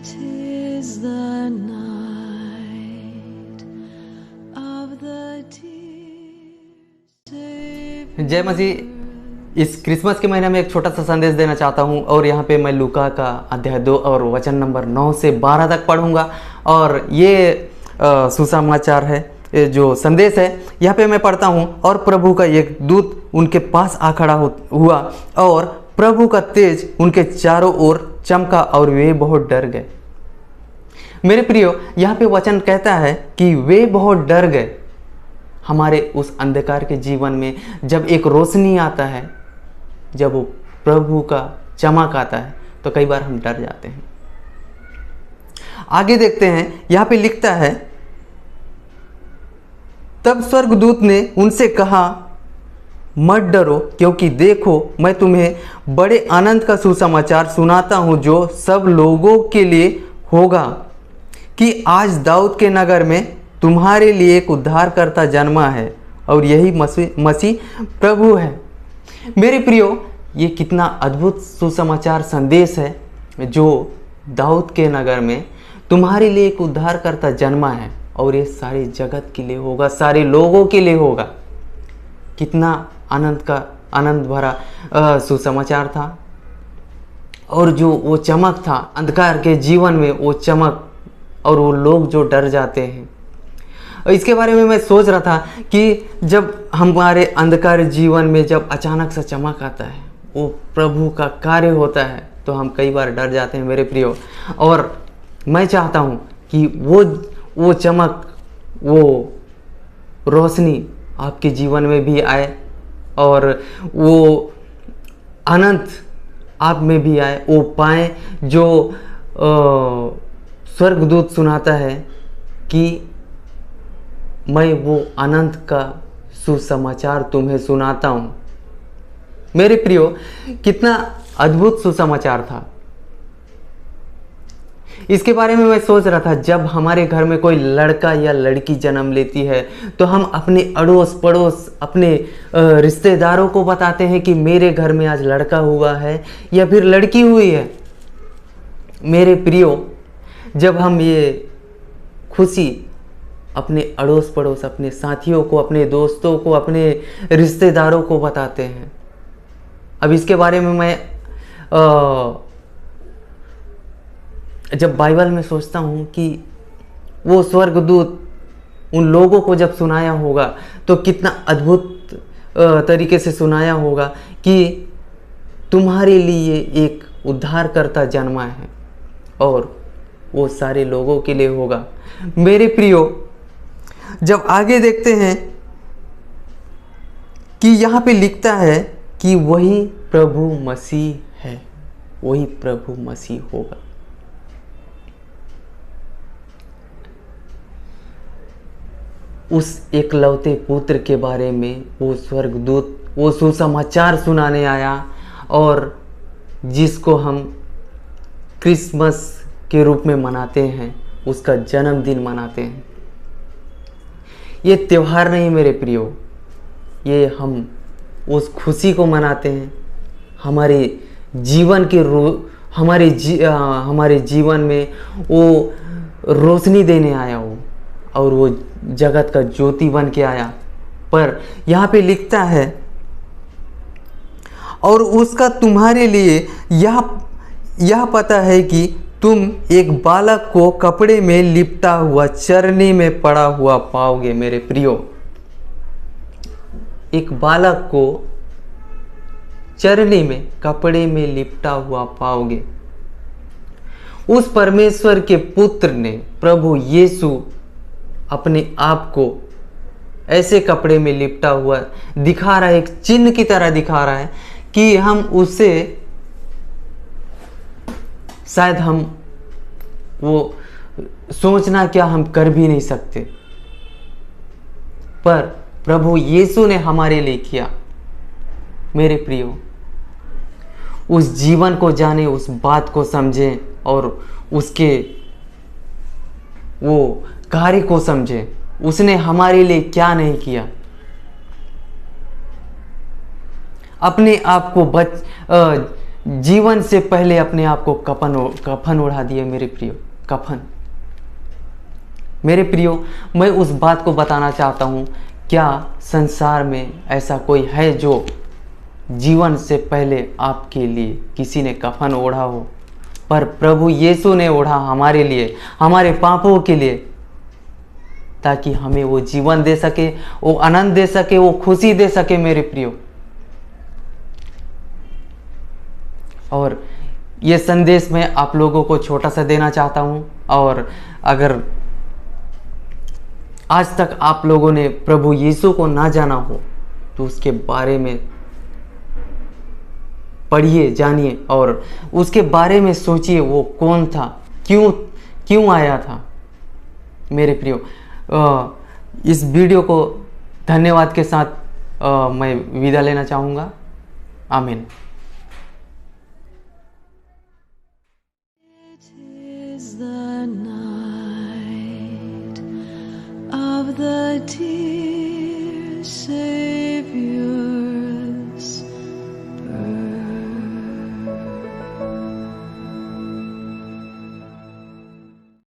'Tis the night of the tears. जय मसीह। इस Christmas के महीने में एक छोटा सा संदेश देना चाहता हूँ और यहाँ पे मैं लूका का अध्याय 2 और वचन नंबर 9 से 12 तक पढ़ूंगा। और ये सुसमाचार है, ये जो संदेश है यहाँ पे मैं पढ़ता हूँ। और प्रभु का एक दूत उनके पास आ खड़ा हुआ और प्रभु का तेज उनके चारों ओर चमका और वे बहुत डर गए। मेरे प्रियो, यहाँ पे वचन कहता है कि वे बहुत डर गए। हमारे उस अंधकार के जीवन में जब एक रोशनी आता है, जब वो प्रभु का चमक आता है, तो कई बार हम डर जाते हैं। आगे देखते हैं, यहाँ पे लिखता है, तब स्वर्गदूत ने उनसे कहा, मत डरो, क्योंकि देखो मैं तुम्हें बड़े आनंद का सुसमाचार सुनाता हूँ जो सब लोगों के लिए होगा कि आज दाऊद के नगर में तुम्हारे लिए एक उद्धारकर्ता जन्मा है और यही मसीह प्रभु है। मेरे प्रियो, ये कितना अद्भुत सुसमाचार संदेश है जो दाऊद के नगर में तुम्हारे लिए एक उद्धारकर्ता जन्मा है और ये सारे जगत के लिए होगा, सारे लोगों के लिए होगा। कितना आनंद भरा सुसमाचार था। और जो वो चमक था अंधकार के जीवन में, वो चमक और वो लोग जो डर जाते हैं। इसके बारे में मैं सोच रहा था कि जब हमारे अंधकार जीवन में जब अचानक सा चमक आता है, वो प्रभु का कार्य होता है, तो हम कई बार डर जाते हैं मेरे प्रियो। और मैं चाहता हूँ कि वो चमक, वो रोशनी आपके जीवन में भी आए और वो आनंद आप में भी आए, वो पाए जो स्वर्गदूत सुनाता है कि मैं वो आनंद का सुसमाचार तुम्हें सुनाता हूँ। मेरे प्रियो, कितना अद्भुत सुसमाचार था। इसके बारे में मैं सोच रहा था, जब हमारे घर में कोई लड़का या लड़की जन्म लेती है तो हम अपने अड़ोस पड़ोस, अपने रिश्तेदारों को बताते हैं कि मेरे घर में आज लड़का हुआ है या फिर लड़की हुई है। मेरे प्रियो, जब हम ये खुशी अपने अड़ोस पड़ोस, अपने साथियों को, अपने दोस्तों को, अपने रिश्तेदारों को बताते हैं। अब इसके बारे में मैं जब बाइबल में सोचता हूँ कि वो स्वर्गदूत उन लोगों को जब सुनाया होगा तो कितना अद्भुत तरीके से सुनाया होगा कि तुम्हारे लिए एक उद्धारकर्ता जन्मा है और वो सारे लोगों के लिए होगा। मेरे प्रियो, जब आगे देखते हैं कि यहाँ पे लिखता है कि वही प्रभु मसीह है, वही प्रभु मसीह होगा। उस एकलौते पुत्र के बारे में वो स्वर्गदूत वो सुसमाचार सुनाने आया और जिसको हम क्रिसमस के रूप में मनाते हैं, उसका जन्मदिन मनाते हैं। ये त्योहार नहीं मेरे प्रियो, ये हम उस खुशी को मनाते हैं। हमारे जीवन के हमारे जीवन में वो रोशनी देने आया वो, और वो जगत का ज्योति बन के आया। पर यहाँ पे लिखता है, और उसका तुम्हारे लिए यह पता है कि तुम एक बालक को कपड़े में लिपटा हुआ चरनी में पड़ा हुआ पाओगे। मेरे प्रियो, एक बालक को चरनी में, कपड़े में लिपटा हुआ पाओगे। उस परमेश्वर के पुत्र ने, प्रभु यीशु, अपने आप को ऐसे कपड़े में लिपटा हुआ दिखा रहा है, एक चिन्ह की तरह दिखा रहा है कि हम उसे शायद हम वो सोचना क्या हम कर भी नहीं सकते, पर प्रभु यीशु ने हमारे लिए किया। मेरे प्रियो, उस जीवन को जाने, उस बात को समझें और उसके वो कार्य को समझें। उसने हमारे लिए क्या नहीं किया। अपने आप को जीवन से पहले अपने आप को कफन ओढ़ा दिए मेरे प्रियो, कफन। मेरे प्रियो, मैं उस बात को बताना चाहता हूँ, क्या संसार में ऐसा कोई है जो जीवन से पहले आपके लिए किसी ने कफन ओढ़ा हो? पर प्रभु यीशु ने ओढ़ा हमारे लिए, हमारे पापों के लिए, ताकि हमें वो जीवन दे सके, वो आनंद दे सके, वो खुशी दे सके मेरे प्रियो। और ये संदेश मैं आप लोगों को छोटा सा देना चाहता हूँ। और अगर आज तक आप लोगों ने प्रभु यीशु को ना जाना हो तो उसके बारे में पढ़िए, जानिए और उसके बारे में सोचिए, वो कौन था, क्यों आया था मेरे प्रियो। इस वीडियो को धन्यवाद के साथ मैं विदा लेना चाहूँगा। आमीन। It is the night of the dear Savior.